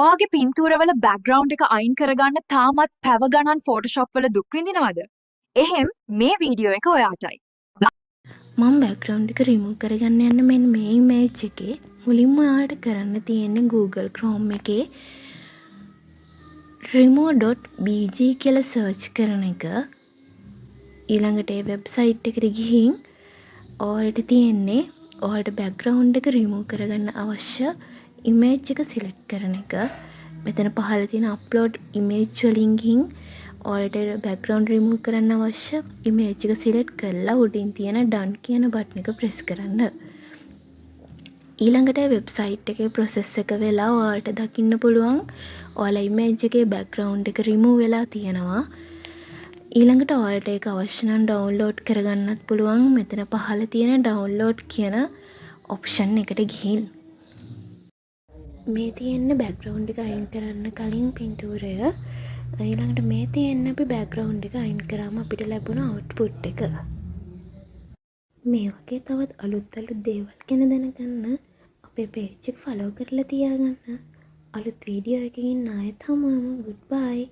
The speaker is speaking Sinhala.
ඔයාගේ පින්තූරවල බෑග්ග්‍රවුන්ඩ් එක අයින් කරගන්න තාමත් පැව ගණන් ෆෝටෝෂොප් වල දුක් විඳිනවද? එහෙම් මේ වීඩියෝ එක ඔයාටයි. මම බෑග්ග්‍රවුන්ඩ් එක රිමූව් කරගන්න යන්න මෙන්න මේ ඉමේජ් එකේ මුලින්ම ඔයාලට කරන්න තියෙන්නේ Google Chrome එකේ remove.bg කියලා සර්ච් කරන එක. ඊළඟට ඒ වෙබ්සයිට් එකට ගිහින් ඔයාලට තියෙන්නේ ඔයාලට බෑග්ග්‍රවුන්ඩ් එක රිමූව් කරගන්න අවශ්‍ය ඉමේජ් එක සිලෙක්ට් කරන එක. මෙතන පහළ තියෙන අප්ලෝඩ් ඉමේජ් වලින් ගිහින් ඔයාලට බෑග්ග්‍රවුන්ඩ් රිමූව් කරන්න අවශ්‍ය ඉමේජ් එක සිලෙක්ට් කරලා උඩින් තියෙන done කියන බටන් එක ප්‍රෙස් කරන්න. ඊළඟට වෙබ්සයිට් එකේ process එක වෙලා ඔයාලට දකින්න පුළුවන් ඔයාලා ඉමේජ් එකේ බෑග්ග්‍රවුන්ඩ් එක රිමූව් වෙලා තියෙනවා. ඊළඟට ඔයාලට ඒක අවශ්‍ය නම් ඩවුන්ලෝඩ් කරගන්නත් පුළුවන් මෙතන පහළ තියෙන ඩවුන්ලෝඩ් කියන ඔප්ෂන් එකට ගිහින්. මේ තියෙන්නේ බෑග්ග්‍රවුන්ඩ් එක අයින් කරන්න කලින් පින්තූරය. ඊළඟට මේ තියෙන්නේ අපි බෑග්ග්‍රවුන්ඩ් එක අයින් කරාම අපිට ලැබුණ අවුට්පුට් එක. මේ වගේ තවත් අලුත් දේවල් ගැන දැනගන්න අපේ පේජ් එක ෆලෝ කරලා තියාගන්න. අලුත් වීඩියෝ එකකින් ආයෙත් හමුවෙමු. goodbye.